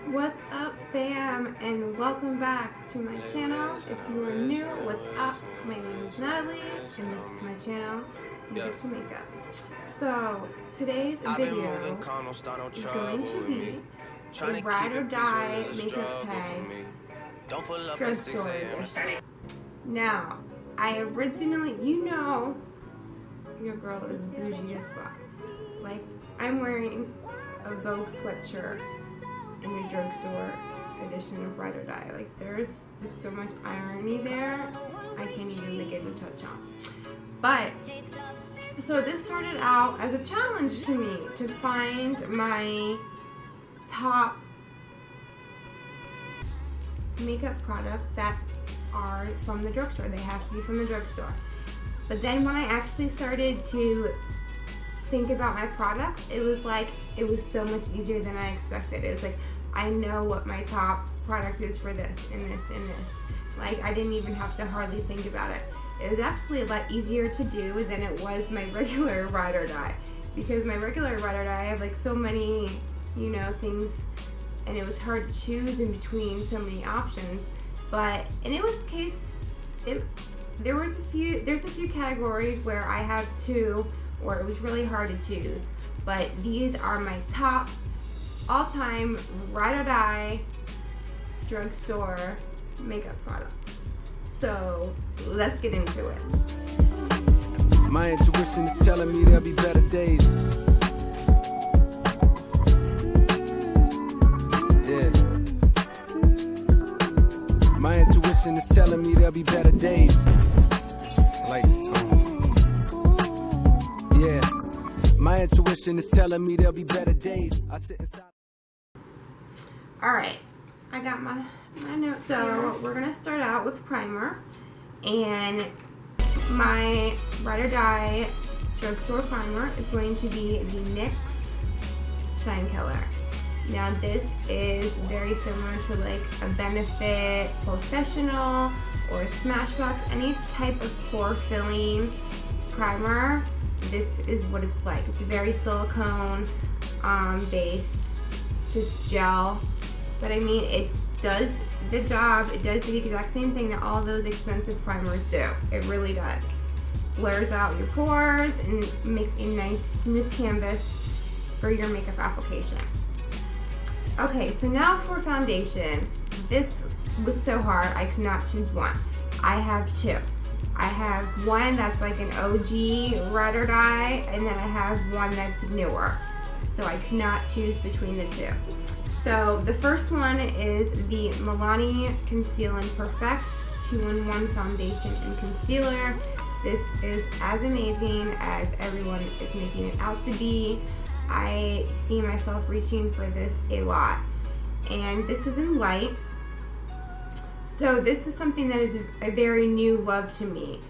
What's up, fam, and welcome back to my channel. If you are new, what's up? My name is Natalie, and this is my channel, MUSIC2MAKEUP. So today's video is going to be a ride or die makeup tag drugstore edition. Now, I originally, you know, your girl is bougie as fuck. Like, I'm wearing a Vogue sweatshirt in the drugstore edition of Ride or Die. Like, there's just so much irony there, I can't even begin to touch on. But, so this started out as a challenge to me to find my top makeup products that are from the drugstore. They have to be from the drugstore. But then when I actually started to think about my products, it was like, it was so much easier than I expected. It was like, I know what my top product is for this and this and this. Like, I didn't even have to hardly think about it. It was actually a lot easier to do than it was my regular Ride or Die. Because my regular Ride or Die, I have like so many, you know, things, and it was hard to choose in between so many options. But, and it was the case, there's a few categories where I have two, or it was really hard to choose. But these are my top all-time Ride or Die drugstore makeup products. So let's get into it. My intuition is telling me there'll be better days. Yeah. My intuition is telling me there'll be better days. Like, yeah. My intuition is telling me there'll be better days. I sit inside. Alright, I got my notes. So we're gonna start out with primer, and my Ride or Die drugstore primer is going to be the NYX Shine Killer. Now this is very similar to like a Benefit Professional or a Smashbox, any type of pore filling primer. This is what it's like. It's very silicone based, just gel. But I mean, it does the job. It does the exact same thing that all those expensive primers do. It really does. Blurs out your pores and makes a nice smooth canvas for your makeup application. Okay, so now for foundation. This was so hard, I could not choose one. I have two. I have one that's like an OG Ride or Die, and then I have one that's newer. So I could not choose between the two. So the first one is the MILANI Conceal and Perfect 2-in-1 Foundation and Concealer. This is as amazing as everyone is making it out to be. I see myself reaching for this a lot. And this is in light. So this is something that is a very new love to me.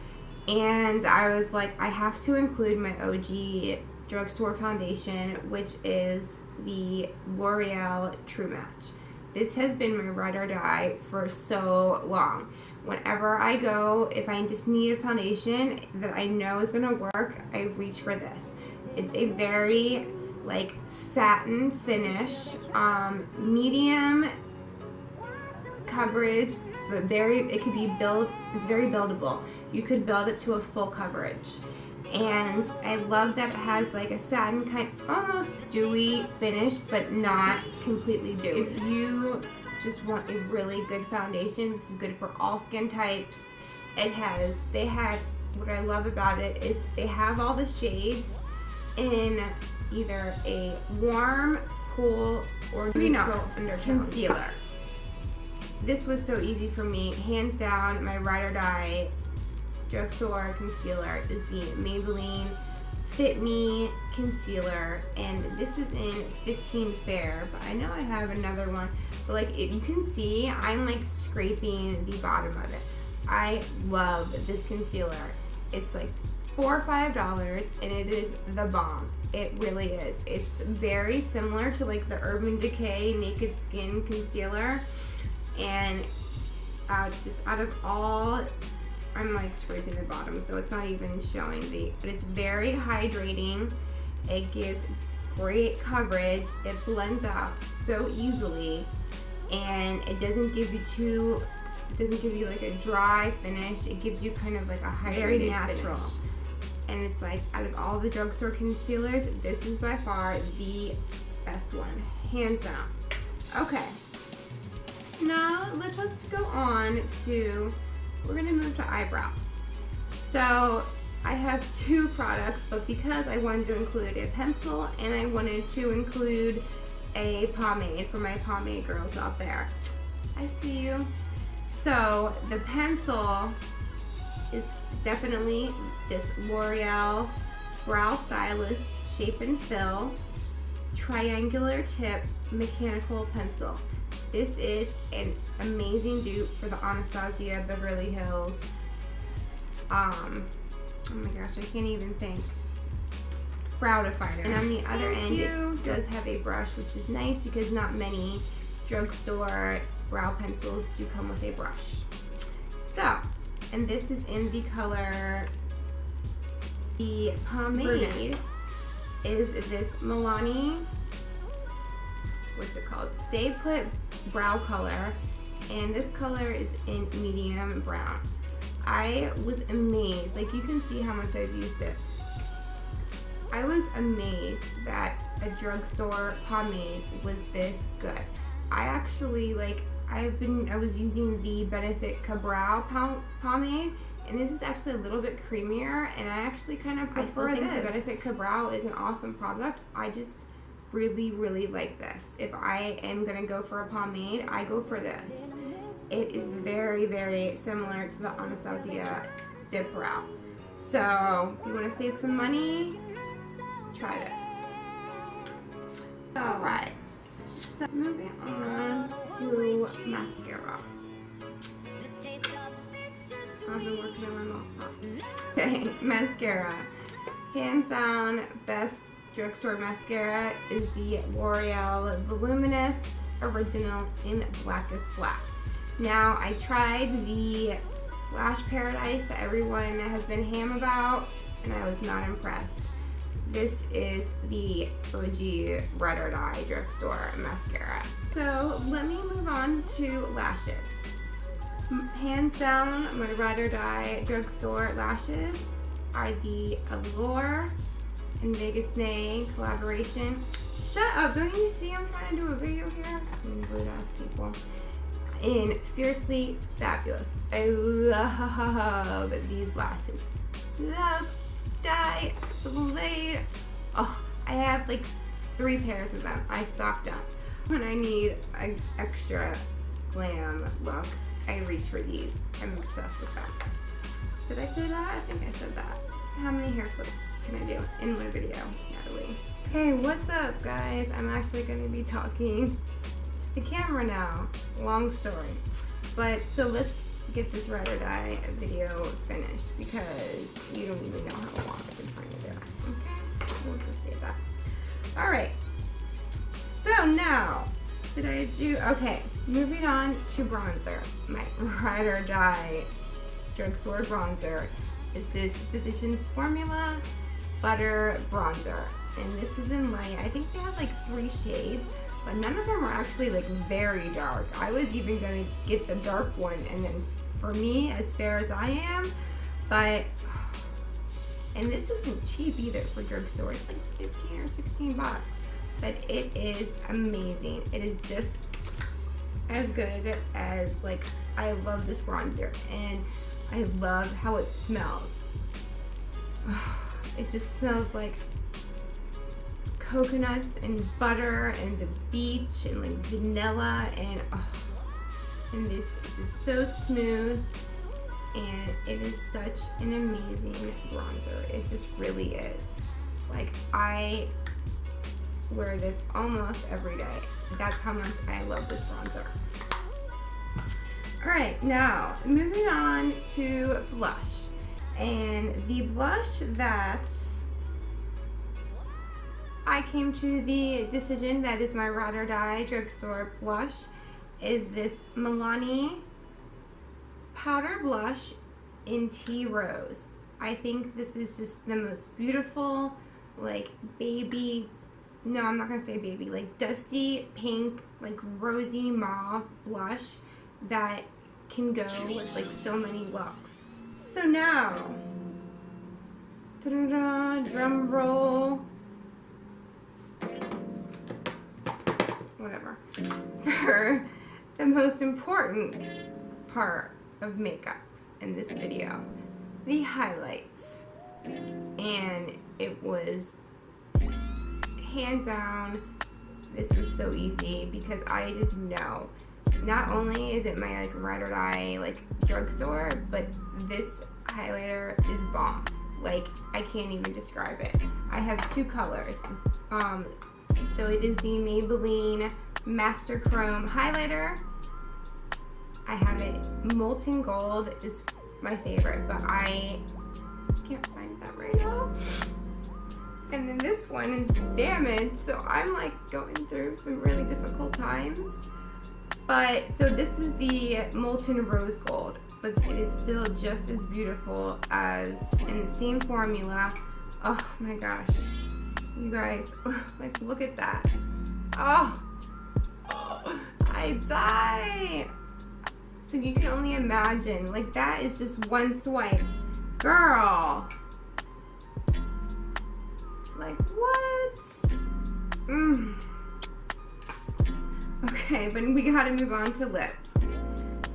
And I was like, I have to include my OG drugstore foundation, which is the L'Oreal True Match. This has been my Ride or Die for so long. Whenever I go, if I just need a foundation that I know is gonna work, I reach for this. It's a very like satin finish, medium coverage, but it could be it's very buildable. You could build it to a full coverage. And I love that it has like a satin kind, almost dewy finish, but not completely dewy. If you just want a really good foundation, this is good for all skin types. What I love about it is they have all the shades in either a warm, cool, or neutral undertone. Concealer. This was so easy for me, hands down. My Ride or Die drugstore concealer is the Maybelline Fit Me Concealer, and this is in 15 Fair, but I know I have another one. But like, if you can see, I'm like scraping the bottom of it. I love this concealer. It's like $4 or $5, and it is the bomb. It really is. It's very similar to like the Urban Decay Naked Skin Concealer, and just out of all, I'm like scraping the bottom, so it's not even showing but it's very hydrating. It gives great coverage. It blends out so easily, and it doesn't give you like a dry finish. It gives you kind of like a hydrated natural finish. And it's like, out of all the drugstore concealers, this is by far the best one, hands down. Okay, so now let's just go on to, we're gonna move to eyebrows. So I have two products, but because I wanted to include a pencil and I wanted to include a pomade for my pomade girls out there. I see you. So the pencil is definitely this L'Oreal Brow Stylist Shape and Fill triangular tip mechanical pencil. This is an amazing dupe for the Anastasia Beverly Hills. Oh my gosh, I can't even think. Brow definer. And on the other end, it does have a brush, which is nice because not many drugstore brow pencils do come with a brush. So, and this is in the color, the pomade is this MILANI, what's it called? Stay Put Brow Color, and this color is in medium brown. I was amazed, like you can see how much I've used it. I was amazed that a drugstore pomade was this good. I actually I was using the Benefit Brow pomade, and this is actually a little bit creamier, and I actually kind of prefer this. The Benefit Brow is an awesome product. I just really, really like this. If I am gonna go for a pomade, I go for this. It is very, very similar to the Anastasia Dip Brow. So if you want to save some money, try this. Alright, so moving on to mascara. I've been working on my mouth. Okay, mascara. Hands down, best drugstore mascara is the L'Oreal Voluminous Original in Blackest Black. Now, I tried the Lash Paradise that everyone has been ham about, and I was not impressed. This is the OG Ride or Die drugstore mascara. So let me move on to lashes. Hands down, my Ride or Die drugstore lashes are the Allure and Vegas Nay collaboration. Shut up, don't you see I'm trying to do a video here? Rude ass people. In Fiercely Fabulous. I love these lashes. Love, die, Slade. Oh, I have like 3 pairs of them. I stocked up. When I need an extra glam look, I reach for these. I'm obsessed with them. Did I say that? I think I said that. How many hair flips can I do in one video, Natalie? Hey, what's up, guys? I'm actually going to be talking to the camera now. Long story. But so let's get this Ride or Die video finished because you don't even know how long I've been trying to do it. Okay? We'll just say that. Alright. So now, okay, moving on to bronzer. My Ride or Die drugstore bronzer is this Physicians Formula Butter Bronzer. And this is in light. I think they have like 3 shades, but none of them are actually like very dark. I was even gonna get the dark one, and then for me, as fair as I am, but, and this isn't cheap either for drugstore. It's like 15 or 16 bucks, but it is amazing. It is just as good as, like, I love this bronzer, and I love how it smells. It just smells like coconuts and butter and the beach and like vanilla, and and this is just so smooth, and it is such an amazing bronzer. It just really is. Like, I wear this almost every day. That's how much I love this bronzer. Alright, now moving on to blush. And the blush that I came to the decision that is my Ride or Die drugstore blush is this MILANI powder blush in Tea Rose. I think this is just the most beautiful, like, baby no, I'm not gonna say baby, like dusty pink, like rosy mauve blush that can go with like so many looks. So now, drum roll, whatever, for the most important part of makeup in this video, the highlights. And it was hands down, this was so easy because I just know not only is it my like ride or die like drugstore, but this highlighter is bomb. Like I can't even describe it. I have two colors. So it is the Maybelline Master Chrome highlighter. I have it molten gold is my favorite, but I can't find that right now. And then this one is damaged, so I'm like going through some really difficult times. But so this is the molten rose gold, but it is still just as beautiful as in the same formula. Oh my gosh, you guys, like look at that. Oh, I die. So you can only imagine, like that is just one swipe, girl. Like what? Okay, but we gotta move on to lips.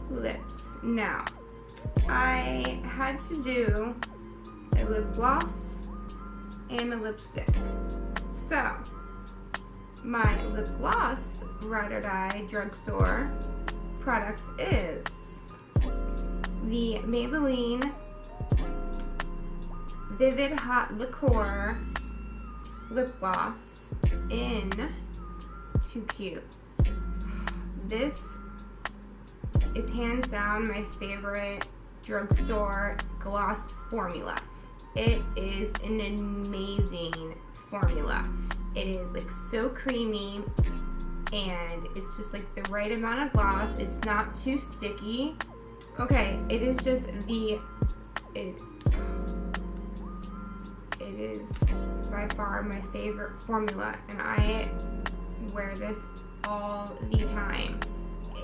Lips. Now, I had to do a lip gloss and a lipstick. So, my lip gloss ride or die drugstore product is the Maybelline Vivid Hot Liqueur lip gloss in Too Cute. This is hands down my favorite drugstore gloss formula. It is an amazing formula. It is like so creamy and it's just like the right amount of gloss. It's not too sticky. Okay, it is just it is by far my favorite formula, and I wear this all the time.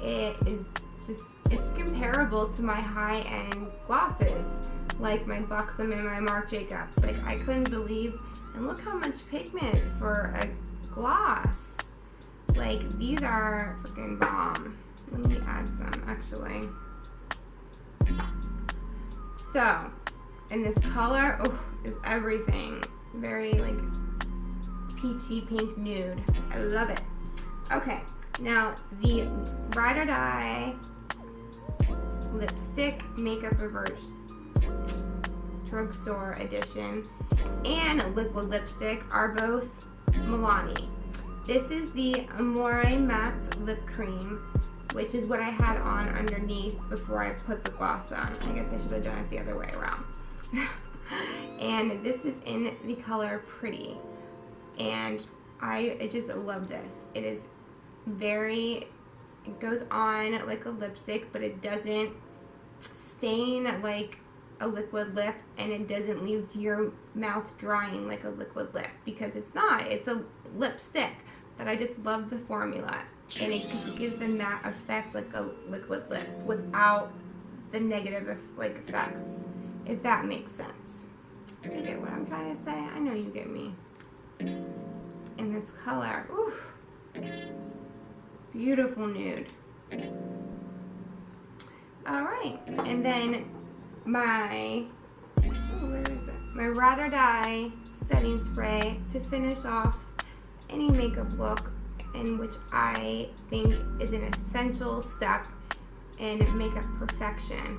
It is just, it's comparable to my high-end glosses, like my Buxom and my Marc Jacobs. Like I couldn't believe, and look how much pigment for a gloss. Like these are freaking bomb. Let me add some actually. So, and this color, oh, is everything. Very like peachy pink nude. I love it. Okay, now the Ride or Die lipstick makeup reverse drugstore edition and liquid lipstick are both MILANI. This is the AMORE matte lip cream, which is what I had on underneath before I put the gloss on. I guess I should have done it the other way around. And this is in the color Pretty, and I just love this. It is very, it goes on like a lipstick, but it doesn't stain like a liquid lip, and it doesn't leave your mouth drying like a liquid lip, because it's not, it's a lipstick. But I just love the formula, and it gives the matte effect like a liquid lip without the negative effects, if that makes sense. You get what I'm trying to say? I know you get me. In this color, oof, beautiful nude. All right, and then my, where is it? My Ride or Die setting spray to finish off any makeup look, in which I think is an essential step in makeup perfection,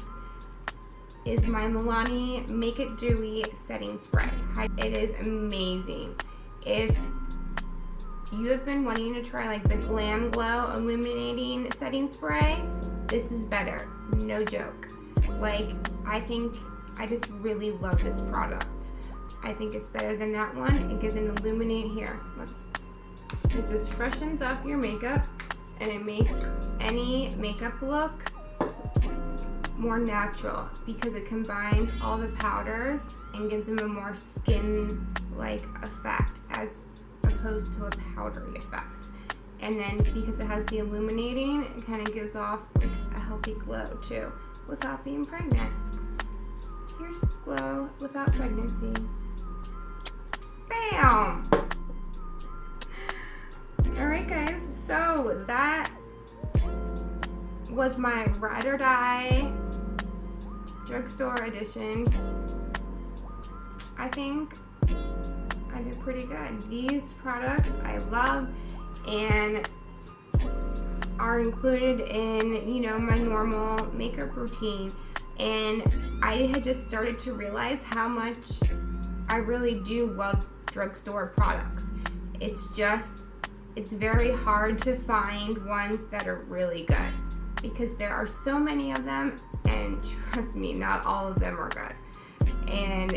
is my MILANI Make It Dewy setting spray. It is amazing. If you have been wanting to try like the Glam Glow illuminating setting spray, this is better, no joke. Like, I think I just really love this product. I think it's better than that one. It gives an illuminate here. It just freshens up your makeup, and it makes any makeup look more natural because it combines all the powders and gives them a more skin-like effect as opposed to a powdery effect. And then because it has the illuminating, it kind of gives off like a healthy glow too, without being pregnant. Here's glow without pregnancy. Bam! Alright guys, so that was my Ride or Die Drugstore edition. I think I did pretty good. These products I love and are included in, you know, my normal makeup routine. And I had just started to realize how much I really do love drugstore products. It's very hard to find ones that are really good because there are so many of them, and trust me, not all of them are good. And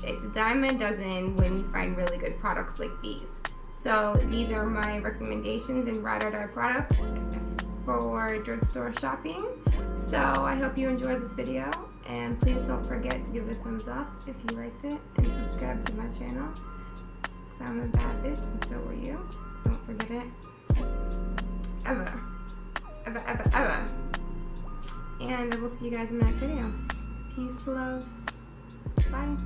it's a dime a dozen when you find really good products like these. So these are my recommendations and Ride or Die products for drugstore shopping. So I hope you enjoyed this video, and please don't forget to give it a thumbs up if you liked it, and subscribe to my channel. I'm a bad bitch, and so are you. Don't forget it. Ever. Ever, ever, ever. And I will see you guys in the next video. Peace, love. Bye.